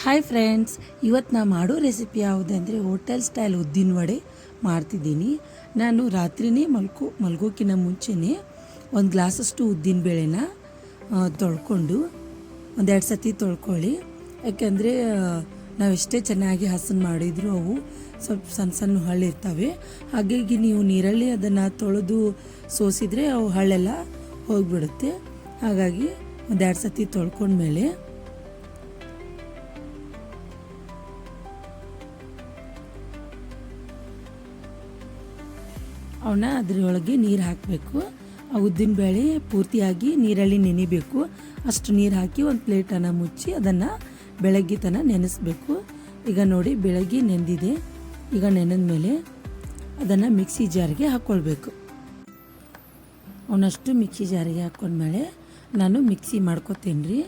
Hi friends, ಇವತ್ತು ನಾ ಮಾಡೋ ರೆಸಿಪಿ ಯಾವುದಂದರೆ ಹೋಟೆಲ್ ಸ್ಟೈಲ್ ಉದ್ದಿನ ವಡೆ ಮಾಡ್ತಿದ್ದೀನಿ. ನಾನು ರಾತ್ರಿನೇ ಮಲ್ಗೋಕ್ಕಿಂತ ಮುಂಚೆನೇ ಒಂದು ಗ್ಲಾಸಷ್ಟು ಉದ್ದಿನ ಬೇಳೆನ ತೊಳ್ಕೊಂಡು ಒಂದೆರಡು ಸತಿ ತೊಳ್ಕೊಳ್ಳಿ. ಯಾಕೆಂದರೆ ನಾವೆಷ್ಟೇ ಚೆನ್ನಾಗಿ ಹಸನು ಮಾಡಿದರೂ ಅವು ಸ್ವಲ್ಪ ಸಣ್ಣ ಸಣ್ಣ ಹಳ್ಳಿರ್ತವೆ. ಹಾಗಾಗಿ ನೀವು ನೀರಲ್ಲಿ ಅದನ್ನು ತೊಳೆದು ಸೋಸಿದರೆ ಅವು ಹಳ್ಳೆಲ್ಲ ಹೋಗಿಬಿಡುತ್ತೆ. ಹಾಗಾಗಿ ಒಂದೆರಡು ಸತಿ ತೊಳ್ಕೊಂಡ್ಮೇಲೆ ಅವನ್ನ ಅದರೊಳಗೆ ನೀರು ಹಾಕಬೇಕು. ಆ ಉದ್ದಿನಬೇಳೆ ಪೂರ್ತಿಯಾಗಿ ನೀರಲ್ಲಿ ನೆನಿಬೇಕು. ಅಷ್ಟು ನೀರು ಹಾಕಿ ಒಂದು ಪ್ಲೇಟನ್ನು ಮುಚ್ಚಿ ಅದನ್ನು ಬೆಳಗ್ಗೆ ತನಕ ನೆನೆಸಬೇಕು. ಈಗ ನೋಡಿ, ಬೆಳಗ್ಗೆ ನೆಂದಿದೆ. ಈಗ ನೆನೆದ ಮೇಲೆ ಅದನ್ನು ಮಿಕ್ಸಿ ಜಾರಿಗೆ ಹಾಕ್ಕೊಳ್ಬೇಕು. ಅವನಷ್ಟು ಮಿಕ್ಸಿ ಜಾರಿಗೆ ಹಾಕ್ಕೊಂಡ್ಮೇಲೆ ನಾನು ಮಿಕ್ಸಿ ಮಾಡ್ಕೊತೀನಿ ರೀ.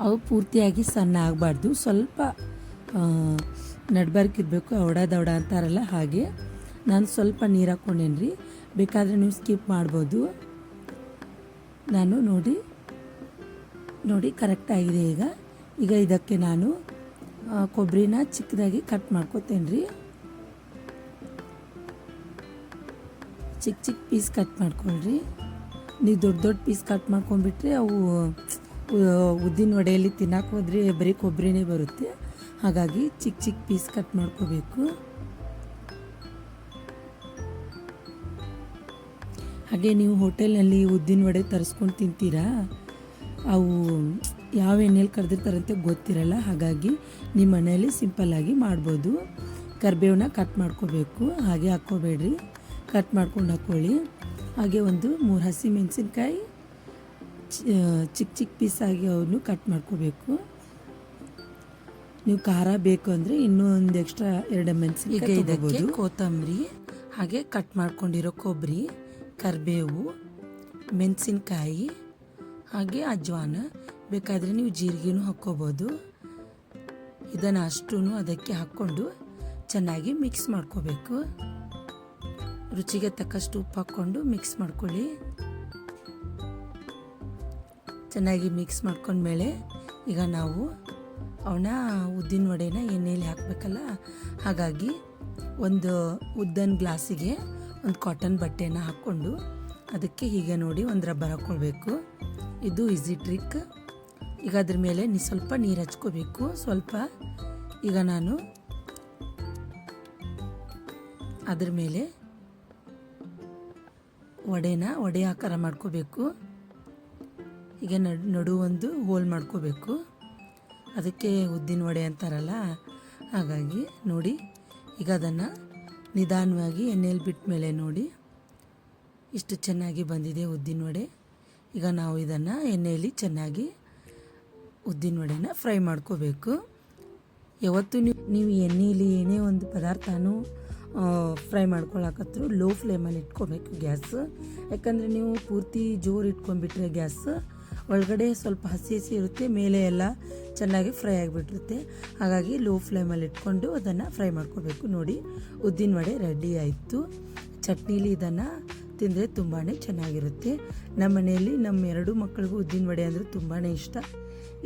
ಅವು ಪೂರ್ತಿಯಾಗಿ ಸಣ್ಣ ಆಗಬಾರ್ದು, ಸ್ವಲ್ಪ ನಡ್ಬರ್ಕಿರಬೇಕು. ದೌಡ ಅಂತಾರಲ್ಲ ಹಾಗೆ. ನಾನು ಸ್ವಲ್ಪ ನೀರು ಹಾಕ್ಕೊಂಡೇನಿ ರೀ. ಬೇಕಾದರೆ ನೀವು ಸ್ಕಿಪ್ ಮಾಡ್ಬೋದು. ನಾನು ನೋಡಿ ಕರೆಕ್ಟಾಗಿದೆ. ಈಗ ಇದಕ್ಕೆ ನಾನು ಕೊಬ್ಬರಿನ ಚಿಕ್ಕದಾಗಿ ಕಟ್ ಮಾಡ್ಕೊತೇನೆ ರೀ. ಚಿಕ್ಕ ಪೀಸ್ ಕಟ್ ಮಾಡ್ಕೊಳ್ರಿ. ನೀವು ದೊಡ್ಡ ಪೀಸ್ ಕಟ್ ಮಾಡ್ಕೊಂಡ್ಬಿಟ್ರೆ ಅವು ಉದ್ದಿನ ವಡೆಯಲ್ಲಿ ತಿನ್ನಕ್ಕೆ ಹೋದರೆ ಬರೀ ಕೊಬ್ಬರಿನೇ ಬರುತ್ತೆ. ಹಾಗಾಗಿ ಚಿಕ್ಕ ಪೀಸ್ ಕಟ್ ಮಾಡ್ಕೋಬೇಕು. ಹಾಗೆ ನೀವು ಹೋಟೆಲ್ನಲ್ಲಿ ಉದ್ದಿನ ವಡೆ ತರಿಸ್ಕೊಂಡು ತಿಂತೀರಾ, ಅವು ಯಾವ ಎಣ್ಣೆಯಲ್ಲಿ ಕರೆದಿರ್ತಾರಂತೆ ಗೊತ್ತಿರಲ್ಲ. ಹಾಗಾಗಿ ನಿಮ್ಮ ಮನೆಯಲ್ಲಿ ಸಿಂಪಲ್ಲಾಗಿ ಮಾಡ್ಬೋದು. ಕರಿಬೇವನ್ನ ಕಟ್ ಮಾಡ್ಕೋಬೇಕು, ಹಾಗೆ ಹಾಕ್ಕೋಬೇಡ್ರಿ, ಕಟ್ ಮಾಡ್ಕೊಂಡು ಹಾಕ್ಕೊಳ್ಳಿ. ಹಾಗೆ ಒಂದು 3 ಹಸಿ ಮೆಣಸಿನ್ಕಾಯಿ ಚಿಕ್ಕ ಪೀಸಾಗಿ ಅವನ್ನು ಕಟ್ ಮಾಡ್ಕೋಬೇಕು. ನೀವು ಖಾರ ಬೇಕು ಅಂದರೆ ಇನ್ನೂ ಒಂದು ಎಕ್ಸ್ಟ್ರಾ 2 ಮೆಣಸಿನ್ಕಾಯಿ ತಗೋಬೋದು. ಕೊತ್ತಂಬರಿ, ಹಾಗೆ ಕಟ್ ಮಾಡ್ಕೊಂಡಿರೋ ಕೊಬ್ಬರಿ, ಕರಿಬೇವು, ಮೆಣಸಿನ್ಕಾಯಿ, ಹಾಗೆ ಅಜ್ವಾನ. ಬೇಕಾದರೆ ನೀವು ಜೀರಿಗೆನೂ ಹಾಕ್ಕೋಬೋದು. ಇದನ್ನು ಅಷ್ಟೂ ಅದಕ್ಕೆ ಹಾಕ್ಕೊಂಡು ಚೆನ್ನಾಗಿ ಮಿಕ್ಸ್ ಮಾಡ್ಕೋಬೇಕು. ರುಚಿಗೆ ತಕ್ಕಷ್ಟು ಉಪ್ಪು ಹಾಕ್ಕೊಂಡು ಮಿಕ್ಸ್ ಮಾಡ್ಕೊಳ್ಳಿ. ಚೆನ್ನಾಗಿ ಮಿಕ್ಸ್ ಮಾಡ್ಕೊಂಡ್ಮೇಲೆ ಈಗ ನಾವು ಅವನ್ನ ಉದ್ದಿನ ವಡೆನ ಎಣ್ಣೆಯಲ್ಲಿ ಹಾಕಬೇಕಲ್ಲ. ಹಾಗಾಗಿ ಒಂದು ಉದ್ದನ ಗ್ಲಾಸಿಗೆ ಒಂದು ಕಾಟನ್ ಬಟ್ಟೆನ ಹಾಕ್ಕೊಂಡು ಅದಕ್ಕೆ ಹೀಗೆ ನೋಡಿ ಒಂದು ರಬ್ಬರ್ ಹಾಕ್ಕೊಳ್ಬೇಕು. ಇದು ಈಸಿ ಟ್ರಿಕ್. ಈಗ ಅದ್ರ ಮೇಲೆ ಸ್ವಲ್ಪ ನೀರು ಹಚ್ಕೋಬೇಕು, ಸ್ವಲ್ಪ. ಈಗ ನಾನು ಅದ್ರ ಮೇಲೆ ವಡೆ ಆಕಾರ ಮಾಡ್ಕೋಬೇಕು. ಈಗ ನಡು ಒಂದು ಹೋಲ್ ಮಾಡ್ಕೋಬೇಕು. ಅದಕ್ಕೆ ಉದ್ದಿನ ವಡೆ ಅಂತಾರಲ್ಲ. ಹಾಗಾಗಿ ನೋಡಿ, ಈಗ ಅದನ್ನು ನಿಧಾನವಾಗಿ ಎಣ್ಣೆಯಲ್ಲಿ ಬಿಟ್ಟ ಮೇಲೆ ನೋಡಿ ಇಷ್ಟು ಚೆನ್ನಾಗಿ ಬಂದಿದೆ ಉದ್ದಿನ ವಡೆ. ಈಗ ನಾವು ಇದನ್ನು ಎಣ್ಣೆಯಲ್ಲಿ ಚೆನ್ನಾಗಿ ಉದ್ದಿನ ವಡೆನ ಫ್ರೈ ಮಾಡ್ಕೋಬೇಕು. ಯಾವತ್ತು ನೀವು ಎಣ್ಣೆಯಲ್ಲಿ ಏನೇ ಒಂದು ಪದಾರ್ಥನೂ ಫ್ರೈ ಮಾಡ್ಕೊಳಕತ್ರು ಲೋ ಫ್ಲೇಮಲ್ಲಿ ಇಟ್ಕೋಬೇಕು ಗ್ಯಾಸ್. ಯಾಕಂದರೆ ನೀವು ಪೂರ್ತಿ ಜೋರು ಇಟ್ಕೊಂಡ್ಬಿಟ್ರೆ ಗ್ಯಾಸ್ ಒಳಗಡೆ ಸ್ವಲ್ಪ ಹಸಿ ಇರುತ್ತೆ, ಮೇಲೆ ಎಲ್ಲ ಚೆನ್ನಾಗಿ ಫ್ರೈ ಆಗಿಬಿಟ್ಟಿರುತ್ತೆ. ಹಾಗಾಗಿ ಲೋ ಫ್ಲೇಮಲ್ಲಿ ಇಟ್ಕೊಂಡು ಅದನ್ನು ಫ್ರೈ ಮಾಡ್ಕೋಬೇಕು. ನೋಡಿ, ಉದ್ದಿನ ವಡೆ ರೆಡಿ ಆಯಿತು. ಚಟ್ನೀಲಿ ಇದನ್ನು ತಿಂದರೆ ತುಂಬಾ ಚೆನ್ನಾಗಿರುತ್ತೆ. ನಮ್ಮ ಮನೆಯಲ್ಲಿ ನಮ್ಮ 2 ಮಕ್ಕಳಿಗೂ ಉದ್ದಿನ ವಡೆ ಅಂದರೆ ತುಂಬಾ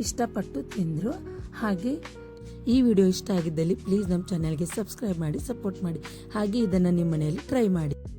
ಇಷ್ಟಪಟ್ಟು ತಿಂದರು. ಹಾಗೆ ಈ ವಿಡಿಯೋ ಇಷ್ಟ ಆಗಿದ್ದಲ್ಲಿ ಪ್ಲೀಸ್ ನಮ್ಮ ಚಾನಲ್ಗೆ ಸಬ್ಸ್ಕ್ರೈಬ್ ಮಾಡಿ, ಸಪೋರ್ಟ್ ಮಾಡಿ. ಹಾಗೆ ಇದನ್ನು ನಿಮ್ಮ ಮನೆಯಲ್ಲಿ ಟ್ರೈ ಮಾಡಿ.